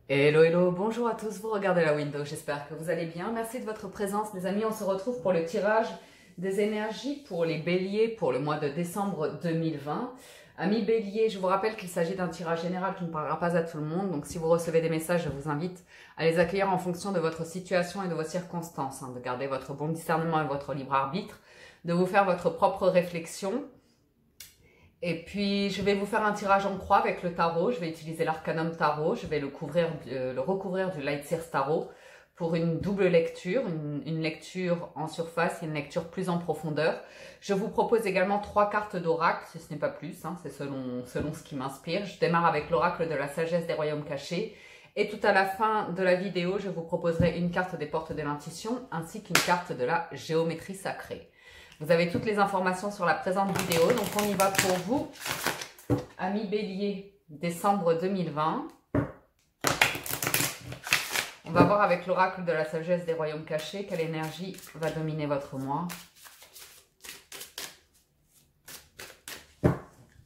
Hello, hello, bonjour à tous, vous regardez la window, j'espère que vous allez bien. Merci de votre présence les amis, on se retrouve pour le tirage des énergies pour les béliers pour le mois de décembre 2020. Amis béliers, je vous rappelle qu'il s'agit d'un tirage général qui ne parlera pas à tout le monde, donc si vous recevez des messages, je vous invite à les accueillir en fonction de votre situation et de vos circonstances, de garder votre bon discernement et votre libre arbitre, de vous faire votre propre réflexion. Et puis, je vais vous faire un tirage en croix avec le tarot. Je vais utiliser l'Arcanum Tarot. Je vais le recouvrir du Light Seers Tarot pour une double lecture, une lecture en surface et une lecture plus en profondeur. Je vous propose également 3 cartes d'oracle, si ce n'est pas plus, c'est selon ce qui m'inspire. Je démarre avec l'oracle de la sagesse des royaumes cachés. Et tout à la fin de la vidéo, je vous proposerai une carte des portes de l'intuition ainsi qu'une carte de la géométrie sacrée. Vous avez toutes les informations sur la présente vidéo, donc on y va pour vous, amis bélier, décembre 2020. On va voir avec l'oracle de la sagesse des royaumes cachés quelle énergie va dominer votre mois.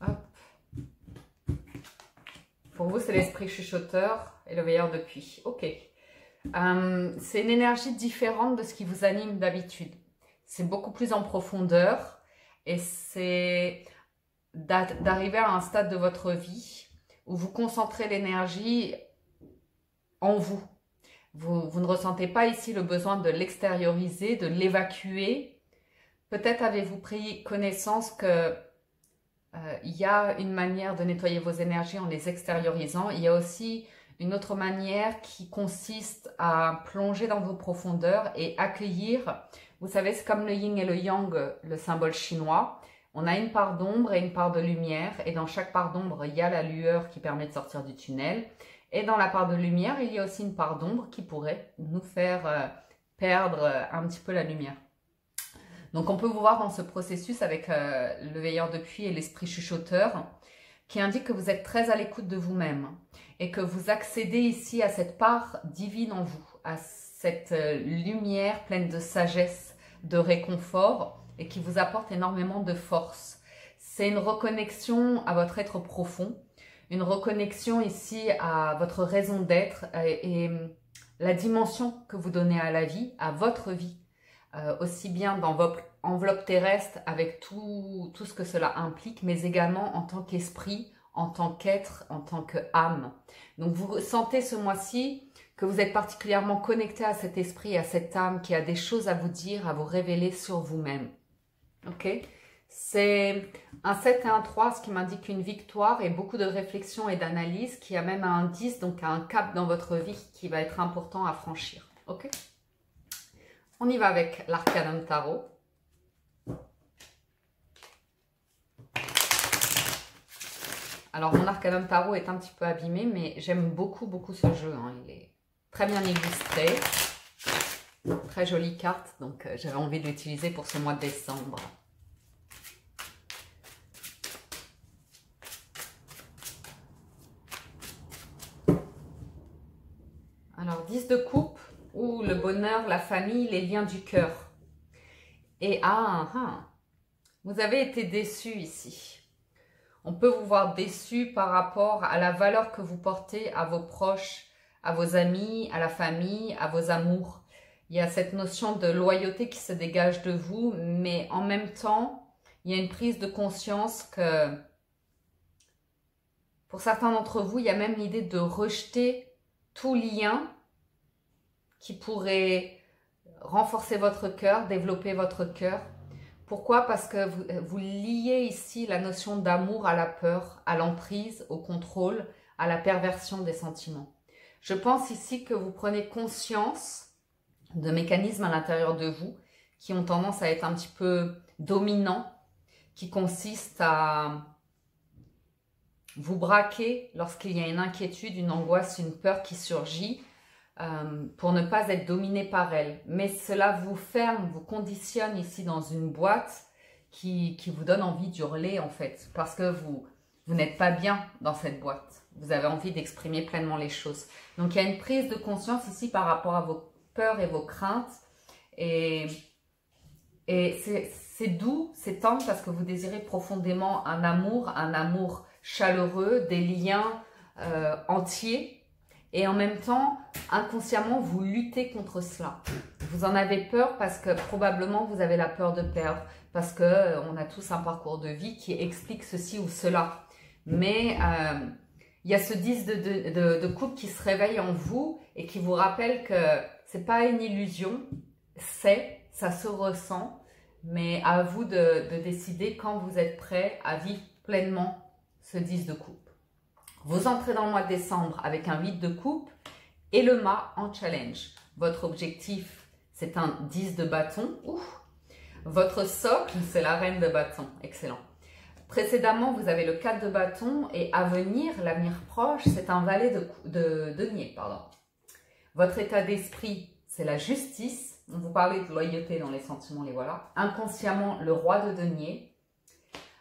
Hop. Pour vous, c'est l'esprit chuchoteur et le veilleur de puits. Ok. C'est une énergie différente de ce qui vous anime d'habitude. C'est beaucoup plus en profondeur et c'est d'arriver à un stade de votre vie où vous concentrez l'énergie en vous. Vous ne ressentez pas ici le besoin de l'extérioriser, de l'évacuer. Peut-être avez-vous pris connaissance que il y a une manière de nettoyer vos énergies en les extériorisant. Il y a aussi une autre manière qui consiste à plonger dans vos profondeurs et accueillir. Vous savez, c'est comme le yin et le yang, le symbole chinois. On a une part d'ombre et une part de lumière. Et dans chaque part d'ombre, il y a la lueur qui permet de sortir du tunnel. Et dans la part de lumière, il y a aussi une part d'ombre qui pourrait nous faire perdre un petit peu la lumière. Donc on peut vous voir dans ce processus avec le veilleur de puits et l'esprit chuchoteur qui indique que vous êtes très à l'écoute de vous-même et que vous accédez ici à cette part divine en vous, à cette lumière pleine de sagesse, de réconfort et qui vous apporte énormément de force. C'est une reconnexion à votre être profond, une reconnexion ici à votre raison d'être et la dimension que vous donnez à la vie, à votre vie, aussi bien dans votre enveloppe terrestre avec tout ce que cela implique, mais également en tant qu'esprit, en tant qu'être, en tant qu'âme. Donc vous sentez ce mois-ci que vous êtes particulièrement connecté à cet esprit, à cette âme qui a des choses à vous dire, à vous révéler sur vous-même. Ok? C'est un 7 et un 3, ce qui m'indique une victoire et beaucoup de réflexion et d'analyse qui amène à un 10, donc à un cap dans votre vie qui va être important à franchir. Ok? On y va avec l'Arcanum Tarot. Alors, mon Arcanum Tarot est un petit peu abîmé, mais j'aime beaucoup, beaucoup ce jeu. Il est très bien illustré. Très jolie carte, donc j'avais envie de l'utiliser pour ce mois de décembre. Alors, 10 de coupe, ou le bonheur, la famille, les liens du cœur. Et vous avez été déçu ici. On peut vous voir déçu par rapport à la valeur que vous portez à vos proches, à vos amis, à la famille, à vos amours. Il y a cette notion de loyauté qui se dégage de vous, mais en même temps, il y a une prise de conscience que pour certains d'entre vous, il y a même l'idée de rejeter tout lien qui pourrait renforcer votre cœur, développer votre cœur. Pourquoi? Parce que vous liez ici la notion d'amour à la peur, à l'emprise, au contrôle, à la perversion des sentiments. Je pense ici que vous prenez conscience de mécanismes à l'intérieur de vous qui ont tendance à être un petit peu dominants, qui consistent à vous braquer lorsqu'il y a une inquiétude, une angoisse, une peur qui surgit, pour ne pas être dominé par elle. Mais cela vous ferme, vous conditionne ici dans une boîte qui vous donne envie d'hurler en fait. Parce que vous n'êtes pas bien dans cette boîte. Vous avez envie d'exprimer pleinement les choses. Donc il y a une prise de conscience ici par rapport à vos peurs et vos craintes. Et c'est doux, c'est tendre parce que vous désirez profondément un amour chaleureux, des liens entiers. Et en même temps, inconsciemment, vous luttez contre cela. Vous en avez peur parce que probablement vous avez la peur de perdre. Parce qu'on a tous un parcours de vie qui explique ceci ou cela. Mais il y a ce 10 de coupe qui se réveille en vous et qui vous rappelle que c'est pas une illusion. Ça se ressent. Mais à vous de décider quand vous êtes prêt à vivre pleinement ce 10 de coupe. Vous entrez dans le mois de décembre avec un 8 de coupe et le mât en challenge. Votre objectif, c'est un 10 de bâton. Ouf. Votre socle, c'est la reine de bâton. Excellent. Précédemment, vous avez le 4 de bâton et à venir, l'avenir proche, c'est un valet de denier. Pardon. Votre état d'esprit, c'est la justice. On vous parlait de loyauté dans les sentiments, les voilà. Inconsciemment, le roi de denier.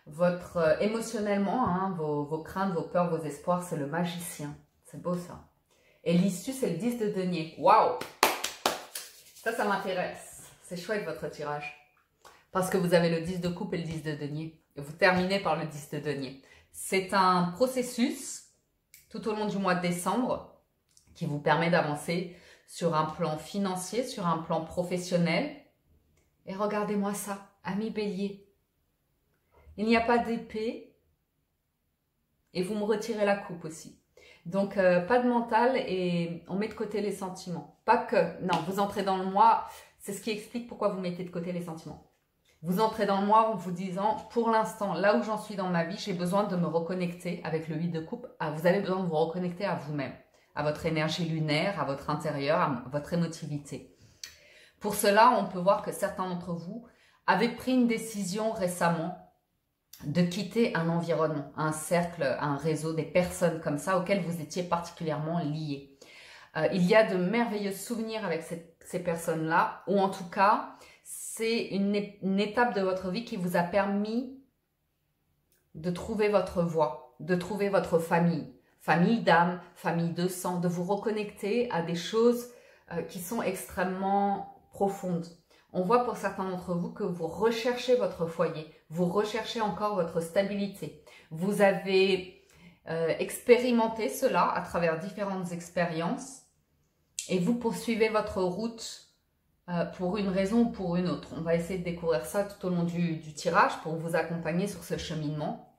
Votre émotionnellement, hein, vos craintes, vos peurs, vos espoirs, c'est le magicien. C'est beau ça. Et l'issue, c'est le 10 de denier. Waouh! Ça m'intéresse. C'est chouette votre tirage. Parce que vous avez le 10 de coupe et le 10 de denier. Et vous terminez par le 10 de denier. C'est un processus tout au long du mois de décembre qui vous permet d'avancer sur un plan financier, sur un plan professionnel. Et regardez-moi ça, ami Bélier. Il n'y a pas d'épée et vous me retirez la coupe aussi. Donc, pas de mental et on met de côté les sentiments. Pas que, non, vous entrez dans le mois, c'est ce qui explique pourquoi vous mettez de côté les sentiments. Vous entrez dans le mois en vous disant, pour l'instant, là où j'en suis dans ma vie, j'ai besoin de me reconnecter avec le 8 de coupe. Ah, vous avez besoin de vous reconnecter à vous-même, à votre énergie lunaire, à votre intérieur, à votre émotivité. Pour cela, on peut voir que certains d'entre vous avaient pris une décision récemment de quitter un environnement, un cercle, un réseau, des personnes comme ça auxquelles vous étiez particulièrement liés. Il y a de merveilleux souvenirs avec ces personnes-là, ou en tout cas, c'est une étape de votre vie qui vous a permis de trouver votre voie, de trouver votre famille, famille d'âme, famille de sang, de vous reconnecter à des choses qui sont extrêmement profondes. On voit pour certains d'entre vous que vous recherchez votre foyer, vous recherchez encore votre stabilité. Vous avez expérimenté cela à travers différentes expériences et vous poursuivez votre route pour une raison ou pour une autre. On va essayer de découvrir ça tout au long du tirage pour vous accompagner sur ce cheminement.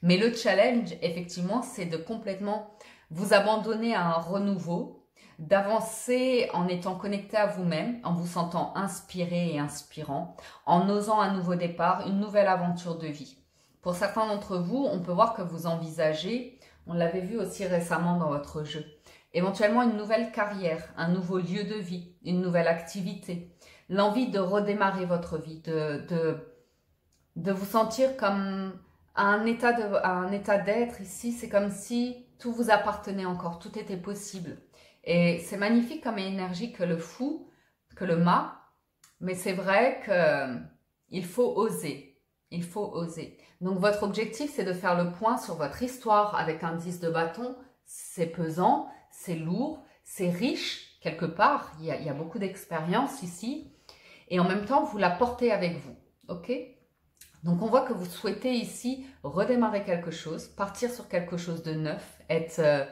Mais le challenge, effectivement, c'est de complètement vous abandonner à un renouveau, d'avancer en étant connecté à vous-même, en vous sentant inspiré et inspirant, en osant un nouveau départ, une nouvelle aventure de vie. Pour certains d'entre vous, on peut voir que vous envisagez, on l'avait vu aussi récemment dans votre jeu, éventuellement une nouvelle carrière, un nouveau lieu de vie, une nouvelle activité, l'envie de redémarrer votre vie, de vous sentir comme à un état d'être ici, c'est comme si tout vous appartenait encore, tout était possible. Et c'est magnifique comme énergie que le fou, que le mât, mais c'est vrai qu'il faut oser, il faut oser. Donc votre objectif, c'est de faire le point sur votre histoire avec un 10 de bâton. C'est pesant, c'est lourd, c'est riche quelque part, il y a beaucoup d'expérience ici. Et en même temps, vous la portez avec vous, ok? Donc on voit que vous souhaitez ici redémarrer quelque chose, partir sur quelque chose de neuf, être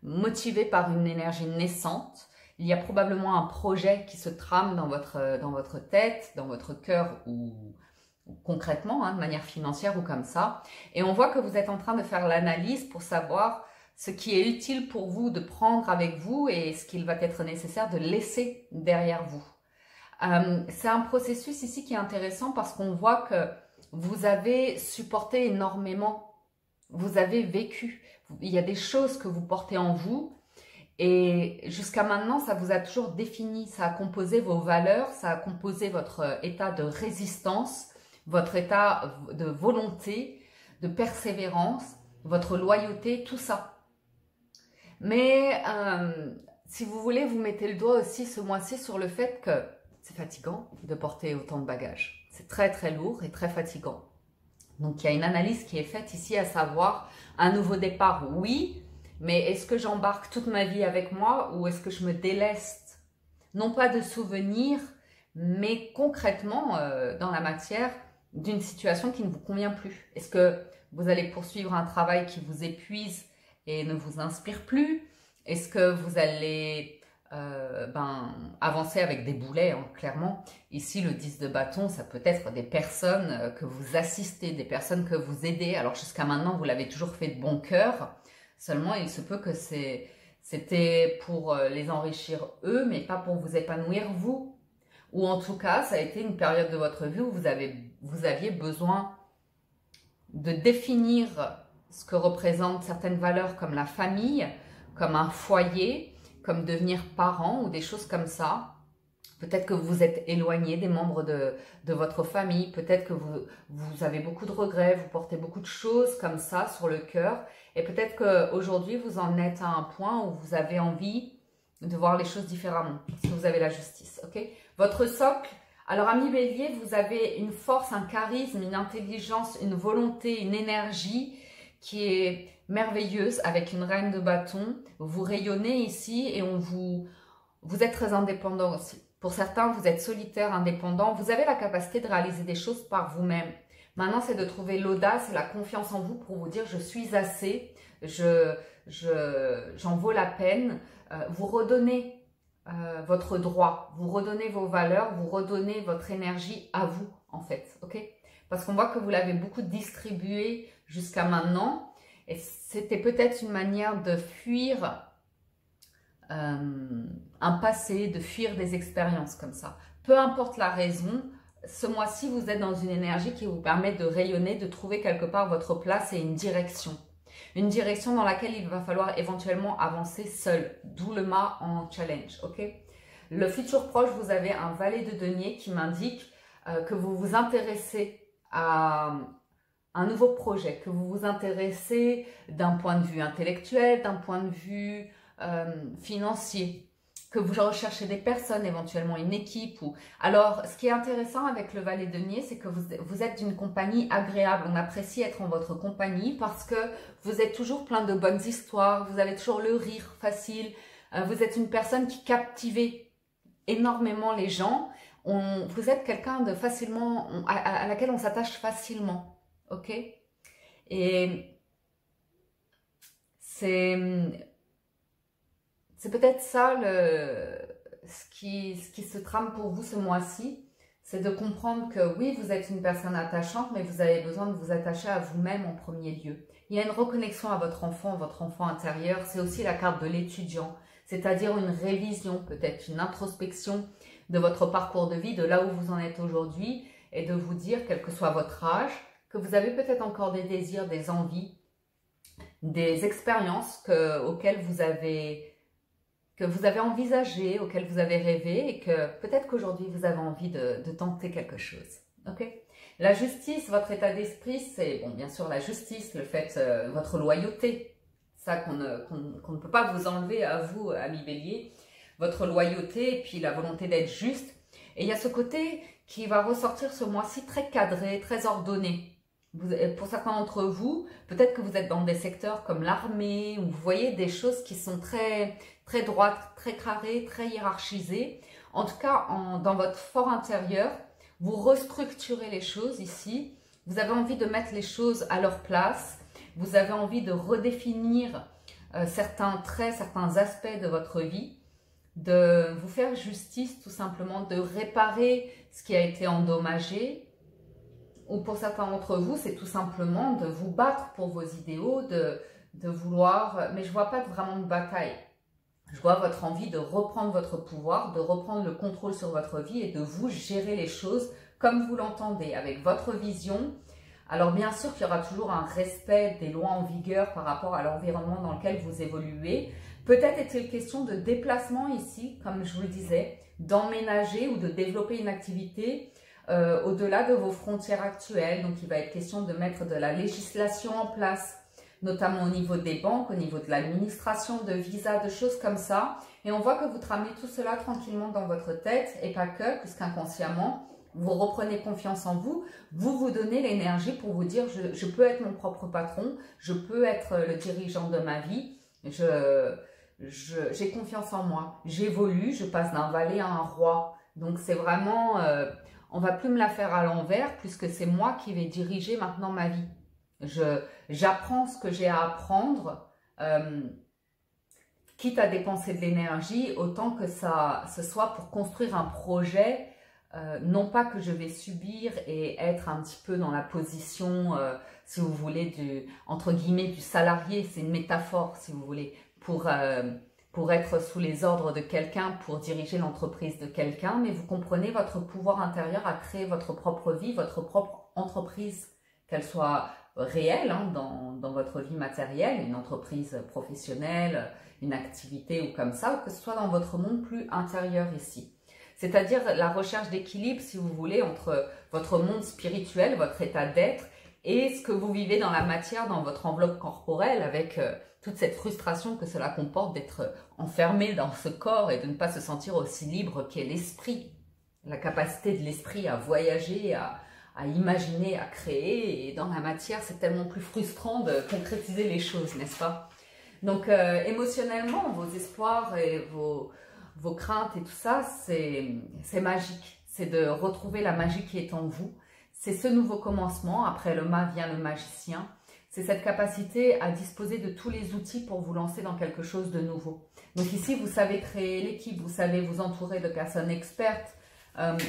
motivé par une énergie naissante. Il y a probablement un projet qui se trame dans votre tête, dans votre cœur ou concrètement, hein, de manière financière ou comme ça. Et on voit que vous êtes en train de faire l'analyse pour savoir ce qui est utile pour vous de prendre avec vous et ce qu'il va être nécessaire de laisser derrière vous. C'est un processus ici qui est intéressant parce qu'on voit que vous avez supporté énormément, vous avez vécu. Il y a des choses que vous portez en vous et jusqu'à maintenant, ça vous a toujours défini, ça a composé vos valeurs, ça a composé votre état de résistance, votre état de volonté, de persévérance, votre loyauté, tout ça. Mais si vous voulez, vous mettez le doigt aussi ce mois-ci sur le fait que c'est fatigant de porter autant de bagages. C'est très très lourd et très fatigant. Donc il y a une analyse qui est faite ici à savoir un nouveau départ, oui, mais est-ce que j'embarque toute ma vie avec moi ou est-ce que je me déleste? Non pas de souvenirs, mais concrètement dans la matière d'une situation qui ne vous convient plus. Est-ce que vous allez poursuivre un travail qui vous épuise et ne vous inspire plus? Est-ce que vous allez avancer avec des boulets, hein, clairement. Ici, le 10 de bâton, ça peut être des personnes que vous assistez, des personnes que vous aidez. Alors, jusqu'à maintenant, vous l'avez toujours fait de bon cœur. Seulement, il se peut que c'était pour les enrichir eux, mais pas pour vous épanouir vous. Ou en tout cas, ça a été une période de votre vie où vous aviez besoin de définir ce que représentent certaines valeurs comme la famille, comme un foyer, comme devenir parent ou des choses comme ça. Peut-être que vous vous êtes éloigné des membres de votre famille, peut-être que vous avez beaucoup de regrets, vous portez beaucoup de choses comme ça sur le cœur, et peut-être qu'aujourd'hui vous en êtes à un point où vous avez envie de voir les choses différemment, parce que vous avez la justice, ok? Votre socle, alors ami Bélier, vous avez une force, un charisme, une intelligence, une volonté, une énergie qui est merveilleuse avec une reine de bâton. Vous rayonnez ici et vous êtes très indépendant aussi. Pour certains, vous êtes solitaire, indépendant. Vous avez la capacité de réaliser des choses par vous-même. Maintenant, c'est de trouver l'audace et la confiance en vous pour vous dire « je suis assez, j'en vaux la peine ». Vous redonnez votre droit, vous redonnez vos valeurs, vous redonnez votre énergie à vous, en fait. Ok? Parce qu'on voit que vous l'avez beaucoup distribué jusqu'à maintenant. Et c'était peut-être une manière de fuir un passé, de fuir des expériences comme ça. Peu importe la raison, ce mois-ci, vous êtes dans une énergie qui vous permet de rayonner, de trouver quelque part votre place et une direction. Une direction dans laquelle il va falloir éventuellement avancer seul, d'où le mât en challenge, ok? Le futur proche, vous avez un valet de denier qui m'indique que vous vous intéressez à un nouveau projet, que vous vous intéressez d'un point de vue intellectuel, d'un point de vue financier, que vous recherchez des personnes, éventuellement une équipe. Alors, ce qui est intéressant avec le valet de denier, c'est que vous êtes d'une compagnie agréable. On apprécie être en votre compagnie parce que vous êtes toujours plein de bonnes histoires, vous avez toujours le rire facile, vous êtes une personne qui captive énormément les gens. Vous êtes quelqu'un de facilement, à laquelle on s'attache facilement. Ok? Et c'est peut-être ça ce qui se trame pour vous ce mois-ci, c'est de comprendre que oui, vous êtes une personne attachante, mais vous avez besoin de vous attacher à vous-même en premier lieu. Il y a une reconnexion à votre enfant intérieur. C'est aussi la carte de l'étudiant, c'est-à-dire une révision, peut-être une introspection de votre parcours de vie, de là où vous en êtes aujourd'hui, et de vous dire, quel que soit votre âge, que vous avez peut-être encore des désirs, des envies, des expériences auxquelles vous avez envisagé, auxquelles vous avez rêvé, et que peut-être qu'aujourd'hui vous avez envie de tenter quelque chose. Ok? La justice, votre état d'esprit, c'est bon, bien sûr la justice, le fait, votre loyauté, ça qu'on ne peut pas vous enlever à vous, ami Bélier, votre loyauté et puis la volonté d'être juste. Et il y a ce côté qui va ressortir ce mois-ci très cadré, très ordonné. Pour certains d'entre vous, peut-être que vous êtes dans des secteurs comme l'armée, où vous voyez des choses qui sont très, très droites, très carrées, très hiérarchisées. En tout cas, dans votre fort intérieur, vous restructurez les choses ici. Vous avez envie de mettre les choses à leur place. Vous avez envie de redéfinir certains traits, certains aspects de votre vie, de vous faire justice tout simplement, de réparer ce qui a été endommagé. Ou pour certains d'entre vous, c'est tout simplement de vous battre pour vos idéaux, de vouloir, mais je ne vois pas vraiment de bataille. Je vois votre envie de reprendre votre pouvoir, de reprendre le contrôle sur votre vie et de vous gérer les choses comme vous l'entendez, avec votre vision. Alors bien sûr qu'il y aura toujours un respect des lois en vigueur par rapport à l'environnement dans lequel vous évoluez. Peut-être est-il question de déplacement ici, comme je vous le disais, d'emménager ou de développer une activité au-delà de vos frontières actuelles. Donc il va être question de mettre de la législation en place, notamment au niveau des banques, au niveau de l'administration, de visas, de choses comme ça. Et on voit que vous tramez tout cela tranquillement dans votre tête, et pas que, puisqu'inconsciemment, vous reprenez confiance en vous, vous donnez l'énergie pour vous dire je peux être mon propre patron, je peux être le dirigeant de ma vie, j'ai confiance en moi, j'évolue, je passe d'un valet à un roi. Donc c'est vraiment, on va plus me la faire à l'envers, puisque c'est moi qui vais diriger maintenant ma vie. J'apprends ce que j'ai à apprendre quitte à dépenser de l'énergie, autant que ce soit pour construire un projet, non pas que je vais subir et être un petit peu dans la position, si vous voulez, entre guillemets, du salarié, c'est une métaphore, si vous voulez, pour être sous les ordres de quelqu'un, pour diriger l'entreprise de quelqu'un, mais vous comprenez votre pouvoir intérieur à créer votre propre vie, votre propre entreprise, qu'elle soit réelle hein, dans votre vie matérielle, une entreprise professionnelle, une activité ou comme ça, ou que ce soit dans votre monde plus intérieur ici. C'est-à-dire la recherche d'équilibre, si vous voulez, entre votre monde spirituel, votre état d'être, et ce que vous vivez dans la matière, dans votre enveloppe corporelle, avec toute cette frustration que cela comporte d'être enfermé dans ce corps et de ne pas se sentir aussi libre qu'est l'esprit. La capacité de l'esprit à voyager, à imaginer, à créer, et dans la matière, c'est tellement plus frustrant de concrétiser les choses, n'est-ce pas? Donc, émotionnellement, vos espoirs et vos craintes et tout ça, c'est magique. C'est de retrouver la magie qui est en vous. C'est ce nouveau commencement. Après le mât vient le magicien. C'est cette capacité à disposer de tous les outils pour vous lancer dans quelque chose de nouveau. Donc ici, vous savez créer l'équipe, vous savez vous entourer de personnes expertes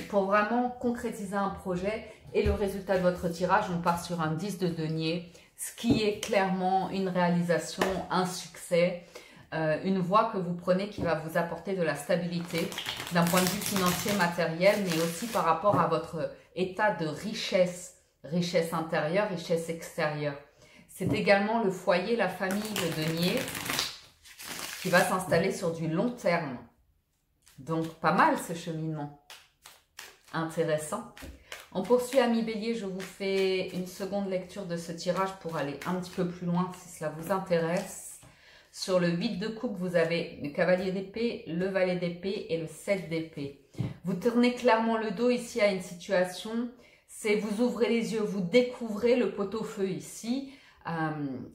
pour vraiment concrétiser un projet. Et le résultat de votre tirage, on part sur un 10 de denier, ce qui est clairement une réalisation, un succès, une voie que vous prenez qui va vous apporter de la stabilité d'un point de vue financier, matériel, mais aussi par rapport à votre état de richesse, richesse intérieure, richesse extérieure. C'est également le foyer, la famille, le denier, qui va s'installer sur du long terme. Donc, pas mal ce cheminement. Intéressant. On poursuit, amis Bélier, je vous fais une seconde lecture de ce tirage pour aller un petit peu plus loin si cela vous intéresse. Sur le 8 de coupe, vous avez le cavalier d'épée, le valet d'épée et le 7 d'épée. Vous tournez clairement le dos ici à une situation, c'est vous ouvrez les yeux, vous découvrez le pot-au-feu ici.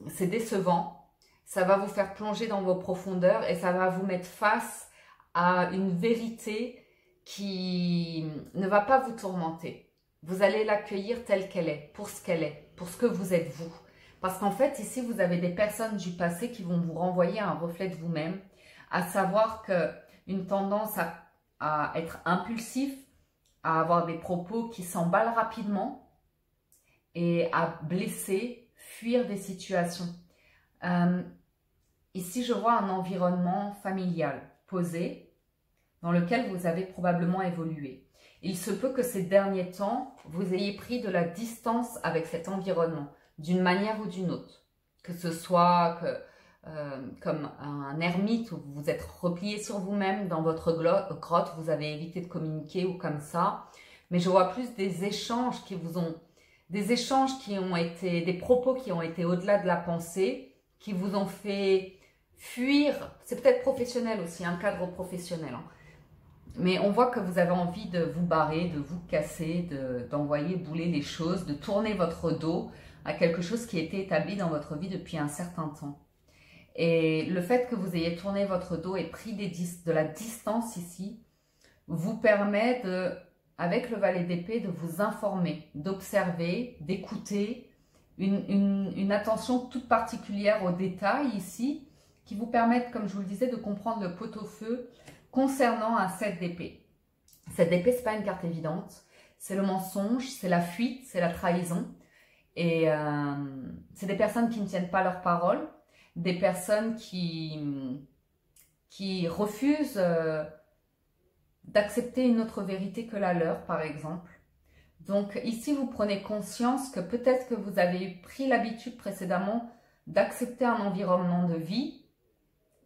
C'est décevant, ça va vous faire plonger dans vos profondeurs et ça va vous mettre face à une vérité qui ne va pas vous tourmenter. Vous allez l'accueillir telle qu'elle est, pour ce qu'elle est, pour ce que vous êtes vous. Parce qu'en fait, ici, vous avez des personnes du passé qui vont vous renvoyer un reflet de vous-même, à savoir qu'une tendance à être impulsif, à avoir des propos qui s'emballent rapidement et à blesser, fuir des situations. Ici, je vois un environnement familial posé dans lequel vous avez probablement évolué. Il se peut que ces derniers temps, vous ayez pris de la distance avec cet environnement, d'une manière ou d'une autre. Que ce soit comme un ermite où vous vous êtes replié sur vous-même dans votre grotte, vous avez évité de communiquer ou comme ça. Mais je vois plus des échanges qui vous ont... Des échanges qui ont été... Des propos qui ont été au-delà de la pensée, qui vous ont fait fuir. C'est peut-être professionnel aussi, un cadre professionnel. Hein. Mais on voit que vous avez envie de vous barrer, de vous casser, d'envoyer bouler les choses, de tourner votre dos à quelque chose qui était établi dans votre vie depuis un certain temps. Et le fait que vous ayez tourné votre dos et pris de la distance ici, vous permet avec le valet d'épée, de vous informer, d'observer, d'écouter, une attention toute particulière aux détails ici, qui vous permettent, comme je vous le disais, de comprendre le pot-au-feu concernant un 7 d'épée. 7 d'épée, ce n'est pas une carte évidente, c'est le mensonge, c'est la fuite, c'est la trahison. Et c'est des personnes qui ne tiennent pas leur parole, des personnes qui refusent d'accepter une autre vérité que la leur, par exemple. Donc ici, vous prenez conscience que peut-être que vous avez pris l'habitude précédemment d'accepter un environnement de vie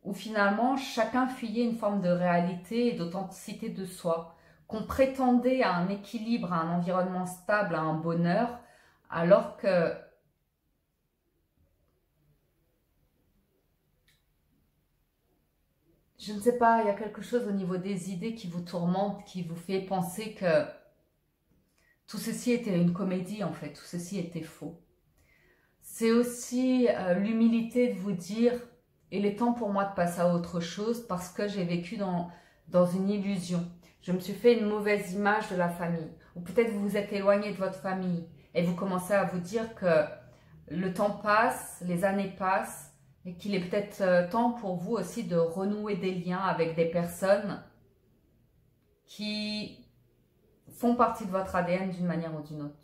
où finalement chacun fuyait une forme de réalité et d'authenticité de soi, qu'on prétendait à un équilibre, à un environnement stable, à un bonheur, alors que je ne sais pas, il y a quelque chose au niveau des idées qui vous tourmente, qui vous fait penser que tout ceci était une comédie en fait, tout ceci était faux. C'est aussi l'humilité de vous dire, il est temps pour moi de passer à autre chose parce que j'ai vécu dans une illusion. Je me suis fait une mauvaise image de la famille. Ou peut-être vous vous êtes éloigné de votre famille et vous commencez à vous dire que le temps passe, les années passent et qu'il est peut-être temps pour vous aussi de renouer des liens avec des personnes qui font partie de votre ADN d'une manière ou d'une autre,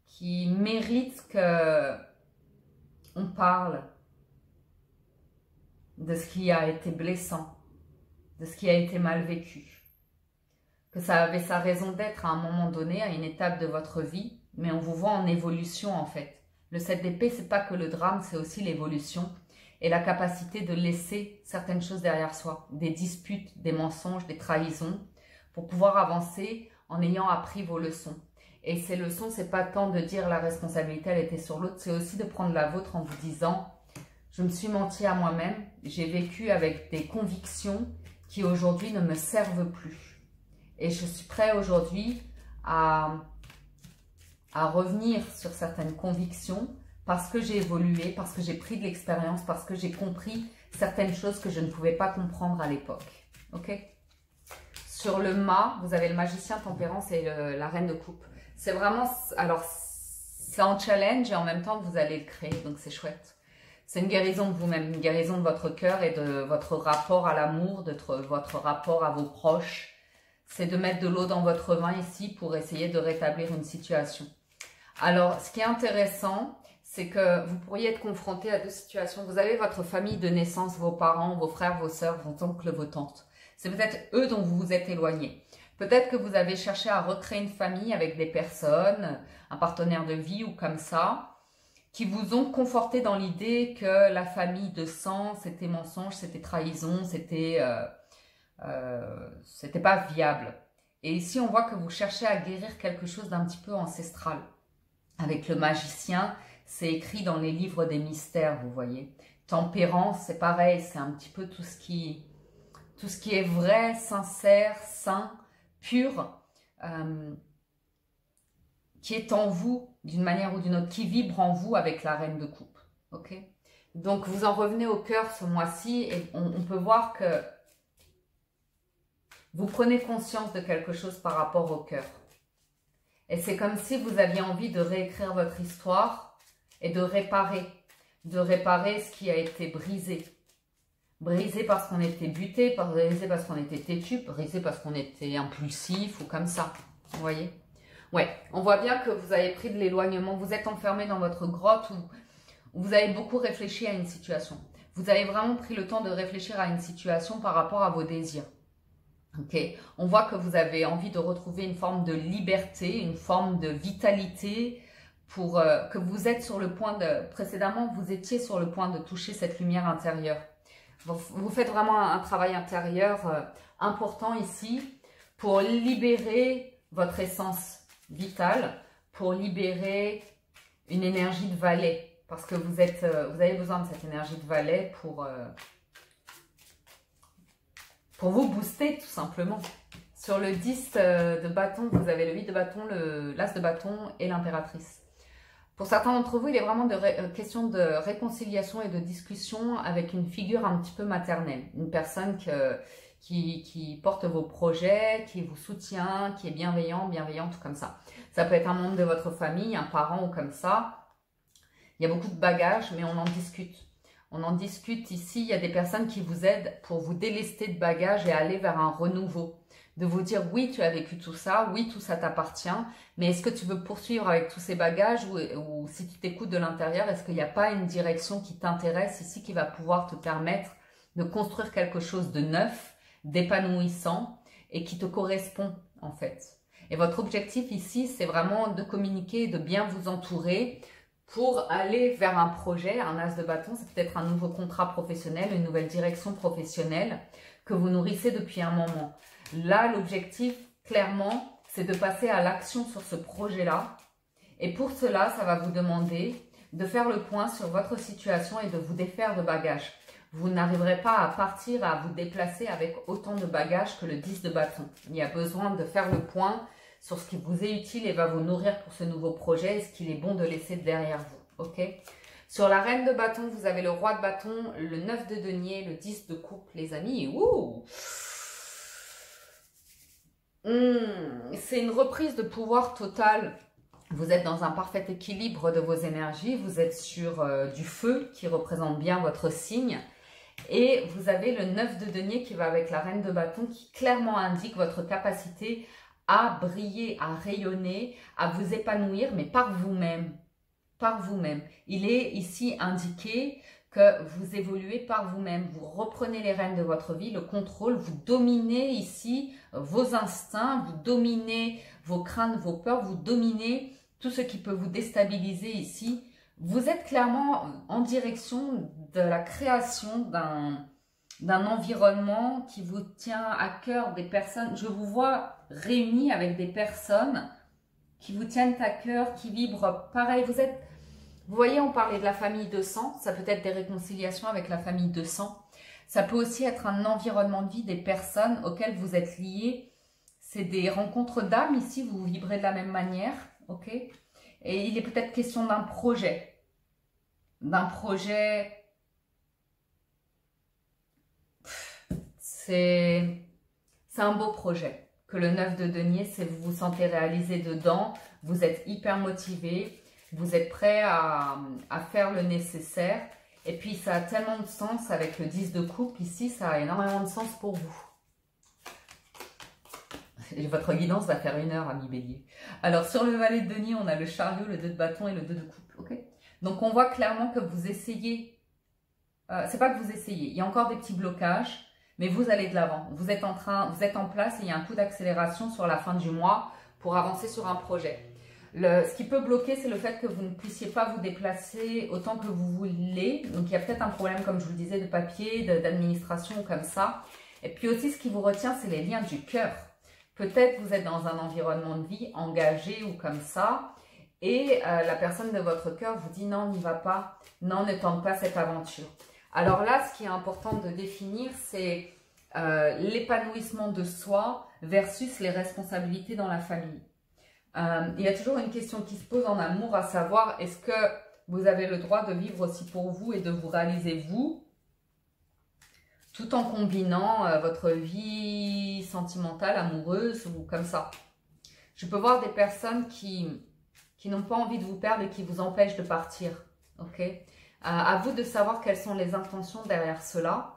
qui méritent que on parle de ce qui a été blessant, de ce qui a été mal vécu, que ça avait sa raison d'être à un moment donné, à une étape de votre vie, mais on vous voit en évolution en fait. Le 7 d'épée, c'est pas que le drame, c'est aussi l'évolution et la capacité de laisser certaines choses derrière soi, des disputes, des mensonges, des trahisons, pour pouvoir avancer en ayant appris vos leçons. Et ces leçons, c'est pas tant de dire la responsabilité, elle était sur l'autre, c'est aussi de prendre la vôtre en vous disant « Je me suis menti à moi-même, j'ai vécu avec des convictions qui aujourd'hui ne me servent plus. Et je suis prêt aujourd'hui à revenir sur certaines convictions parce que j'ai évolué, parce que j'ai pris de l'expérience, parce que j'ai compris certaines choses que je ne pouvais pas comprendre à l'époque. Ok ? Sur le mât, vous avez le magicien, tempérance et la reine de coupe. C'est vraiment, alors c'est en challenge et en même temps vous allez le créer, donc c'est chouette. C'est une guérison de vous-même, une guérison de votre cœur et de votre rapport à l'amour, de votre rapport à vos proches. C'est de mettre de l'eau dans votre vin ici pour essayer de rétablir une situation. Alors, ce qui est intéressant, c'est que vous pourriez être confronté à deux situations. Vous avez votre famille de naissance, vos parents, vos frères, vos sœurs, vos oncles, vos tantes. C'est peut-être eux dont vous vous êtes éloigné. Peut-être que vous avez cherché à recréer une famille avec des personnes, un partenaire de vie ou comme ça, qui vous ont conforté dans l'idée que la famille de sang, c'était mensonge, c'était trahison, c'était pas viable. Et ici, on voit que vous cherchez à guérir quelque chose d'un petit peu ancestral. Avec le magicien, c'est écrit dans les livres des mystères, vous voyez. Tempérance, c'est pareil, c'est un petit peu tout ce qui est vrai, sincère, sain, pur, qui est en vous d'une manière ou d'une autre, qui vibre en vous avec la reine de coupe. Ok ? Donc, vous en revenez au cœur ce mois-ci et on peut voir que vous prenez conscience de quelque chose par rapport au cœur. Et c'est comme si vous aviez envie de réécrire votre histoire et de réparer ce qui a été brisé. Brisé parce qu'on était buté, brisé parce qu'on était têtu, brisé parce qu'on était impulsif ou comme ça. Vous voyez ? Ouais, on voit bien que vous avez pris de l'éloignement. Vous êtes enfermé dans votre grotte où vous avez beaucoup réfléchi à une situation. Vous avez vraiment pris le temps de réfléchir à une situation par rapport à vos désirs. Ok, on voit que vous avez envie de retrouver une forme de liberté, une forme de vitalité, pour que vous êtes sur le point de... Précédemment, vous étiez sur le point de toucher cette lumière intérieure. Vous faites vraiment un travail intérieur important ici pour libérer votre essence vitale, pour libérer une énergie de valet, parce que vous avez besoin de cette énergie de valet pour vous booster tout simplement. Sur le 10 de bâton, vous avez le 8 de bâton, l'as de bâton et l'impératrice. Pour certains d'entre vous, il est vraiment question de réconciliation et de discussion avec une figure un petit peu maternelle. Une personne qui porte vos projets, qui vous soutient, qui est bienveillante comme ça. Ça peut être un membre de votre famille, un parent ou comme ça. Il y a beaucoup de bagages, mais on en discute. On en discute ici, il y a des personnes qui vous aident pour vous délester de bagages et aller vers un renouveau. De vous dire, oui, tu as vécu tout ça, oui, tout ça t'appartient, mais est-ce que tu veux poursuivre avec tous ces bagages ou si tu t'écoutes de l'intérieur, est-ce qu'il n'y a pas une direction qui t'intéresse ici, qui va pouvoir te permettre de construire quelque chose de neuf, d'épanouissant et qui te correspond en fait. Et votre objectif ici, c'est vraiment de communiquer et de bien vous entourer, pour aller vers un projet, un as de bâton, c'est peut-être un nouveau contrat professionnel, une nouvelle direction professionnelle que vous nourrissez depuis un moment. Là, l'objectif, clairement, c'est de passer à l'action sur ce projet-là. Et pour cela, ça va vous demander de faire le point sur votre situation et de vous défaire de bagages. Vous n'arriverez pas à partir, à vous déplacer avec autant de bagages que le 10 de bâton. Il y a besoin de faire le point sur ce qui vous est utile et va vous nourrir pour ce nouveau projet et ce qu'il est bon de laisser derrière vous. Ok ? Sur la reine de bâton, vous avez le roi de bâton, le 9 de denier, le 10 de coupe, les amis. Ouh ! C'est une reprise de pouvoir totale Vous êtes dans un parfait équilibre de vos énergies. Vous êtes sur du feu qui représente bien votre signe. Et vous avez le 9 de denier qui va avec la reine de bâton qui clairement indique votre capacité à briller, à rayonner, à vous épanouir, mais par vous-même. Par vous-même. Il est ici indiqué que vous évoluez par vous-même. Vous reprenez les rênes de votre vie, le contrôle, vous dominez ici vos instincts, vous dominez vos craintes, vos peurs, vous dominez tout ce qui peut vous déstabiliser ici. Vous êtes clairement en direction de la création d'un environnement qui vous tient à cœur, des personnes. Je vous vois réunis avec des personnes qui vous tiennent à cœur, qui vibrent pareil. Vous voyez, on parlait de la famille de sang, ça peut être des réconciliations avec la famille de sang. Ça peut aussi être un environnement de vie, des personnes auxquelles vous êtes liés. C'est des rencontres d'âme ici, vous vibrez de la même manière, ok? Et il est peut-être question d'un projet. C'est un beau projet. Que le 9 de denier, c'est vous vous sentez réalisé dedans, vous êtes hyper motivé, vous êtes prêt à faire le nécessaire. Et puis ça a tellement de sens avec le 10 de coupe ici, ça a énormément de sens pour vous. Et votre guidance va faire 1 heure, ami Bélier. Alors sur le valet de denier, on a le chariot, le 2 de bâton et le 2 de coupe. Okay, donc on voit clairement que vous essayez, c'est pas que vous essayez, il y a encore des petits blocages, mais vous allez de l'avant. Vous êtes en place et il y a un coup d'accélération sur la fin du mois pour avancer sur un projet. Ce qui peut bloquer, c'est le fait que vous ne puissiez pas vous déplacer autant que vous voulez. Donc il y a peut-être un problème, comme je vous le disais, de papier, d'administration, comme ça. Et puis aussi, ce qui vous retient, c'est les liens du cœur. Peut-être vous êtes dans un environnement de vie engagé ou comme ça. Et la personne de votre cœur vous dit non, n'y va pas, non, ne tente pas cette aventure. Alors là, ce qui est important de définir, c'est l'épanouissement de soi versus les responsabilités dans la famille. Il y a toujours une question qui se pose en amour, à savoir, est-ce que vous avez le droit de vivre aussi pour vous et de vous réaliser vous, tout en combinant votre vie sentimentale, amoureuse ou comme ça. Je peux voir des personnes qui n'ont pas envie de vous perdre et qui vous empêchent de partir. Ok, à vous de savoir quelles sont les intentions derrière cela.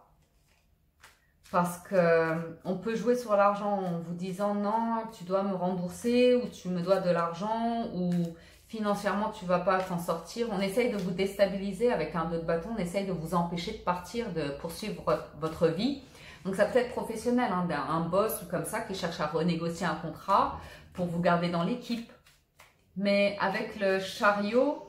Parce qu'on peut jouer sur l'argent en vous disant non, tu dois me rembourser ou tu me dois de l'argent ou financièrement tu ne vas pas t'en sortir. On essaye de vous déstabiliser avec un 2 de bâton, on essaye de vous empêcher de partir, de poursuivre votre vie. Donc ça peut être professionnel, hein, un boss ou comme ça qui cherche à renégocier un contrat pour vous garder dans l'équipe. Mais avec le chariot,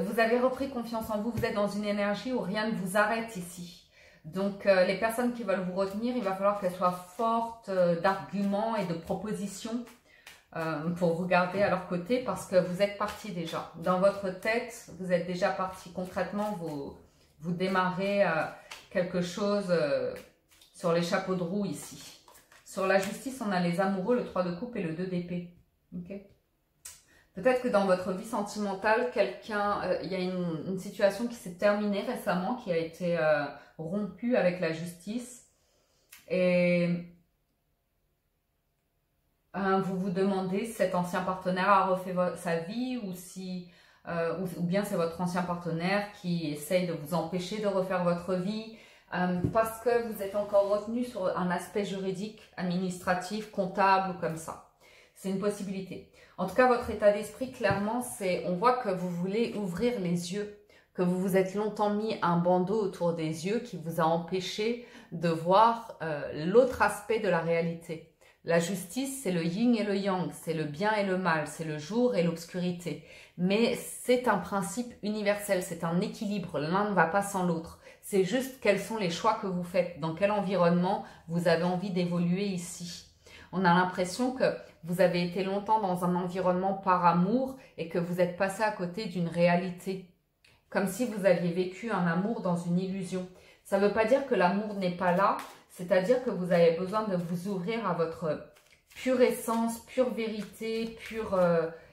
vous avez repris confiance en vous, vous êtes dans une énergie où rien ne vous arrête ici. Donc, les personnes qui veulent vous retenir, il va falloir qu'elles soient fortes d'arguments et de propositions pour vous garder à leur côté parce que vous êtes parti déjà. Dans votre tête, vous êtes déjà parti. Concrètement, vous démarrez quelque chose sur les chapeaux de roue ici. Sur la justice, on a les amoureux, le 3 de coupe et le 2 d'épée. Okay. Peut-être que dans votre vie sentimentale, il y a une situation qui s'est terminée récemment, qui a été rompue avec la justice. Et vous vous demandez si cet ancien partenaire a refait sa vie ou bien c'est votre ancien partenaire qui essaye de vous empêcher de refaire votre vie parce que vous êtes encore retenu sur un aspect juridique, administratif, comptable ou comme ça. C'est une possibilité. En tout cas, votre état d'esprit, clairement, on voit que vous voulez ouvrir les yeux, que vous vous êtes longtemps mis un bandeau autour des yeux qui vous a empêché de voir l'autre aspect de la réalité. La justice, c'est le yin et le yang, c'est le bien et le mal, c'est le jour et l'obscurité. Mais c'est un principe universel, c'est un équilibre, l'un ne va pas sans l'autre. C'est juste quels sont les choix que vous faites, dans quel environnement vous avez envie d'évoluer ici. On a l'impression que vous avez été longtemps dans un environnement par amour et que vous êtes passé à côté d'une réalité. Comme si vous aviez vécu un amour dans une illusion. Ça ne veut pas dire que l'amour n'est pas là, c'est-à-dire que vous avez besoin de vous ouvrir à votre pure essence, pure vérité, pur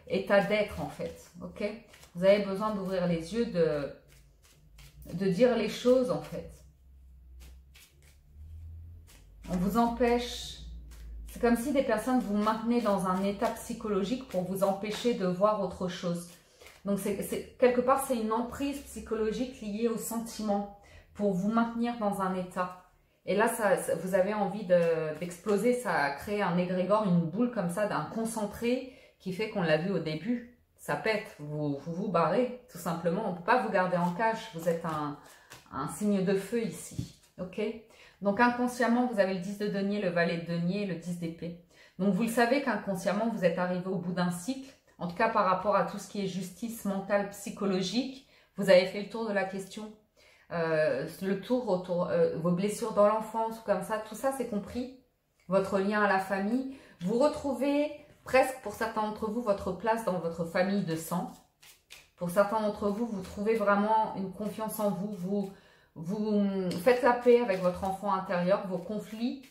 état d'être en fait. Okay, vous avez besoin d'ouvrir les yeux, de dire les choses en fait. On vous empêche. C'est comme si des personnes vous maintenaient dans un état psychologique pour vous empêcher de voir autre chose. Donc, quelque part, c'est une emprise psychologique liée au sentiment pour vous maintenir dans un état. Et là, vous avez envie d'exploser, ça a créé un égrégore, une boule comme ça, d'un concentré qui fait qu'on l'a vu au début. Ça pète, vous barrez, tout simplement. On ne peut pas vous garder en cage, vous êtes un signe de feu ici. Ok? Donc inconsciemment, vous avez le 10 de denier, le valet de denier et le 10 d'épée. Donc vous le savez qu'inconsciemment, vous êtes arrivé au bout d'un cycle. En tout cas, par rapport à tout ce qui est justice mentale, psychologique, vous avez fait le tour de la question. Le tour autour, vos blessures dans l'enfance, comme ça, tout ça c'est compris. Votre lien à la famille. Vous retrouvez presque, pour certains d'entre vous, votre place dans votre famille de sang. Pour certains d'entre vous, vous trouvez vraiment une confiance en vous. Vous faites la paix avec votre enfant intérieur, vos conflits.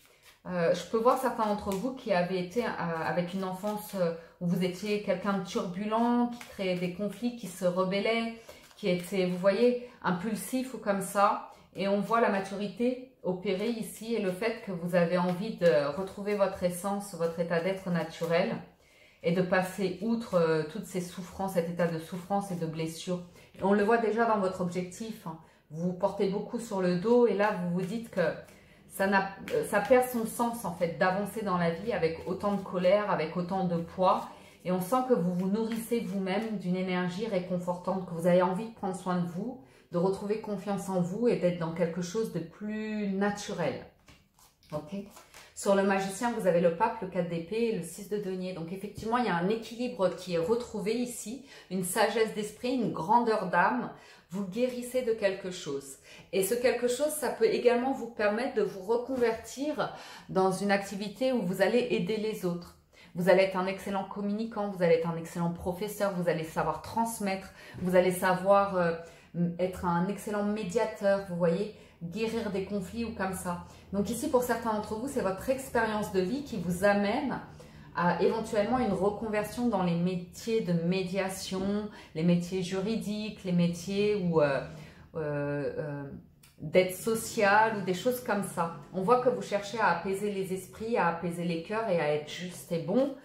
Je peux voir certains d'entre vous qui avaient été avec une enfance où vous étiez quelqu'un de turbulent, qui créait des conflits, qui se rebellait, qui était, vous voyez, impulsif ou comme ça. Et on voit la maturité opérer ici et le fait que vous avez envie de retrouver votre essence, votre état d'être naturel et de passer outre toutes ces souffrances, cet état de souffrance et de blessure. Et on le voit déjà dans votre objectif. Vous portez beaucoup sur le dos et là, vous vous dites que ça perd son sens en fait d'avancer dans la vie avec autant de colère, avec autant de poids. Et on sent que vous vous nourrissez vous-même d'une énergie réconfortante, que vous avez envie de prendre soin de vous, de retrouver confiance en vous et d'être dans quelque chose de plus naturel. Ok. Sur le magicien, vous avez le pape, le 4 d'épée et le 6 de denier. Donc effectivement, il y a un équilibre qui est retrouvé ici, une sagesse d'esprit, une grandeur d'âme. Vous guérissez de quelque chose. Et ce quelque chose, ça peut également vous permettre de vous reconvertir dans une activité où vous allez aider les autres. Vous allez être un excellent communicant, vous allez être un excellent professeur, vous allez savoir transmettre, vous allez savoir être un excellent médiateur, vous voyez, guérir des conflits ou comme ça. Donc ici, pour certains d'entre vous, c'est votre expérience de vie qui vous amène à éventuellement une reconversion dans les métiers de médiation, les métiers juridiques, les métiers d'aide sociale ou des choses comme ça. On voit que vous cherchez à apaiser les esprits, à apaiser les cœurs et à être juste et bon.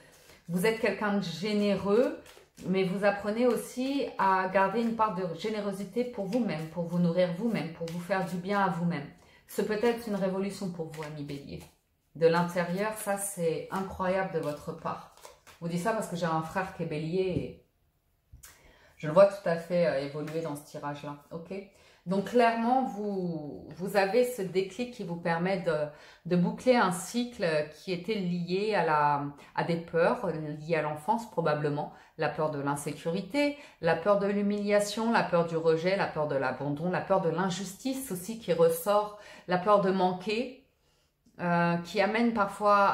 Vous êtes quelqu'un de généreux, mais vous apprenez aussi à garder une part de générosité pour vous-même, pour vous nourrir vous-même, pour vous faire du bien à vous-même. Ce peut être une révolution pour vous, amis bélier. De l'intérieur, ça c'est incroyable de votre part. Je vous dis ça parce que j'ai un frère qui est bélier et je le vois tout à fait évoluer dans ce tirage-là. Ok ? Donc clairement, vous avez ce déclic qui vous permet de boucler un cycle qui était lié à des peurs, liées à l'enfance probablement. La peur de l'insécurité, la peur de l'humiliation, la peur du rejet, la peur de l'abandon, la peur de l'injustice aussi qui ressort, la peur de manquer. Qui amène parfois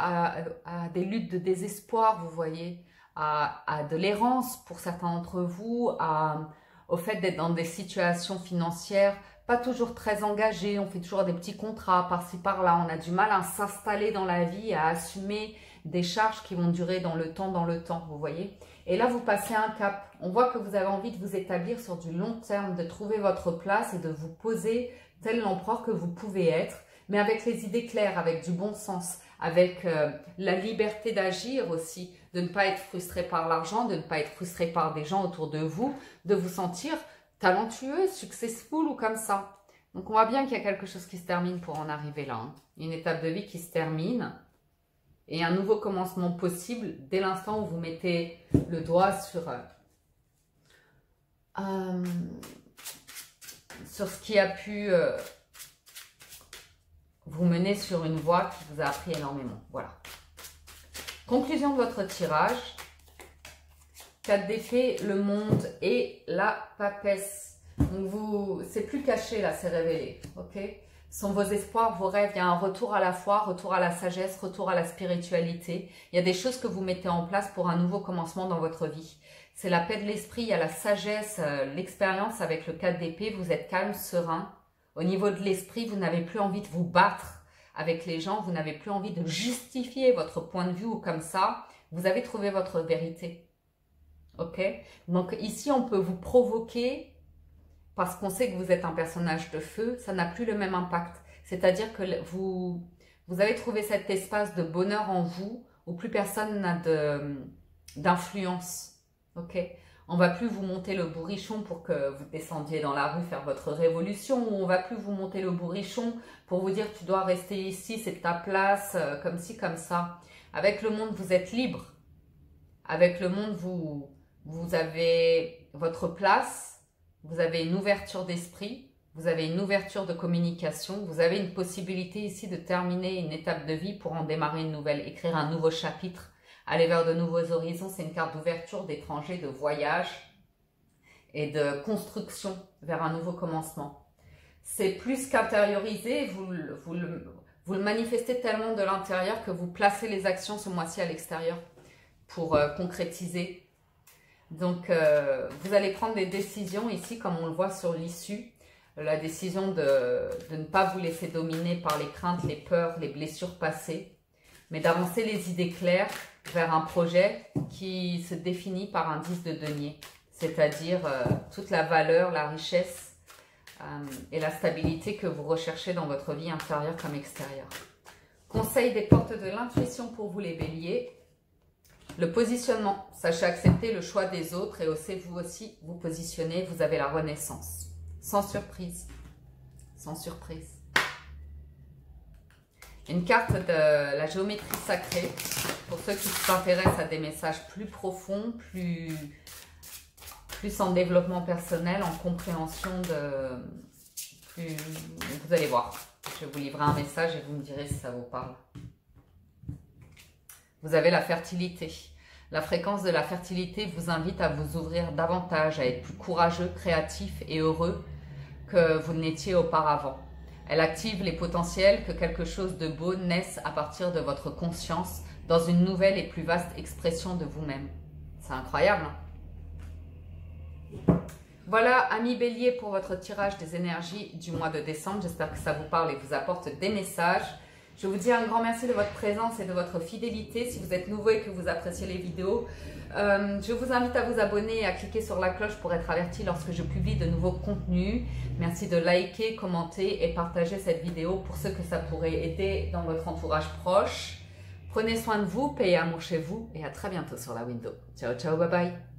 à des luttes de désespoir, vous voyez, à de l'errance pour certains d'entre vous, au fait d'être dans des situations financières pas toujours très engagées, on fait toujours des petits contrats par-ci par-là, on a du mal à s'installer dans la vie, à assumer des charges qui vont durer dans le temps, vous voyez. Et là, vous passez un cap. On voit que vous avez envie de vous établir sur du long terme, de trouver votre place et de vous poser tel l'empereur que vous pouvez être, mais avec les idées claires, avec du bon sens, avec la liberté d'agir aussi, de ne pas être frustré par l'argent, de ne pas être frustré par des gens autour de vous, de vous sentir talentueux, successful ou comme ça. Donc on voit bien qu'il y a quelque chose qui se termine pour en arriver là. Hein. Une étape de vie qui se termine et un nouveau commencement possible dès l'instant où vous mettez le doigt sur ce qui a pu... vous menez sur une voie qui vous a appris énormément. Voilà. Conclusion de votre tirage. 4 d'épée, le monde et la papesse. Donc c'est plus caché là, c'est révélé. Ok. Ce sont vos espoirs, vos rêves. Il y a un retour à la foi, retour à la sagesse, retour à la spiritualité. Il y a des choses que vous mettez en place pour un nouveau commencement dans votre vie. C'est la paix de l'esprit, il y a la sagesse, l'expérience avec le 4 d'épée. Vous êtes calme, serein. Au niveau de l'esprit, vous n'avez plus envie de vous battre avec les gens, vous n'avez plus envie de justifier votre point de vue ou comme ça. Vous avez trouvé votre vérité. Ok? Donc ici, on peut vous provoquer parce qu'on sait que vous êtes un personnage de feu. Ça n'a plus le même impact. C'est-à-dire que vous Vous avez trouvé cet espace de bonheur en vous où plus personne n'a d'influence. Ok? On va plus vous monter le bourrichon pour que vous descendiez dans la rue faire votre révolution, ou on va plus vous monter le bourrichon pour vous dire tu dois rester ici, c'est ta place, comme ci, comme ça. Avec le monde, vous êtes libre. Avec le monde, vous avez votre place, vous avez une ouverture d'esprit, vous avez une ouverture de communication, vous avez une possibilité ici de terminer une étape de vie pour en démarrer une nouvelle, écrire un nouveau chapitre. Aller vers de nouveaux horizons, c'est une carte d'ouverture, d'étranger, de voyage et de construction vers un nouveau commencement. C'est plus qu'intériorisé, vous le manifestez tellement de l'intérieur que vous placez les actions ce mois-ci à l'extérieur pour concrétiser. Donc, vous allez prendre des décisions ici, comme on le voit sur l'issue. La décision de ne pas vous laisser dominer par les craintes, les peurs, les blessures passées, mais d'avancer les idées claires vers un projet qui se définit par un 10 de denier, c'est-à-dire toute la valeur, la richesse et la stabilité que vous recherchez dans votre vie intérieure comme extérieure. Conseil des portes de l'intuition pour vous les béliers. Le positionnement, sachez accepter le choix des autres et osez vous aussi vous positionner, vous avez la renaissance. Sans surprise, sans surprise. Une carte de la géométrie sacrée, pour ceux qui s'intéressent à des messages plus profonds, plus en développement personnel, en compréhension vous allez voir. Je vais vous livrer un message et vous me direz si ça vous parle. Vous avez la fertilité. La fréquence de la fertilité vous invite à vous ouvrir davantage, à être plus courageux, créatif et heureux que vous n'étiez auparavant. Elle active les potentiels que quelque chose de beau naisse à partir de votre conscience dans une nouvelle et plus vaste expression de vous-même. C'est incroyable, hein? Voilà, amis béliers, pour votre tirage des énergies du mois de décembre. J'espère que ça vous parle et vous apporte des messages. Je vous dis un grand merci de votre présence et de votre fidélité. Si vous êtes nouveau et que vous appréciez les vidéos, je vous invite à vous abonner et à cliquer sur la cloche pour être averti lorsque je publie de nouveaux contenus. Merci de liker, commenter et partager cette vidéo pour ceux que ça pourrait aider dans votre entourage proche. Prenez soin de vous, paix et amour chez vous et à très bientôt sur la window. Ciao, ciao, bye bye.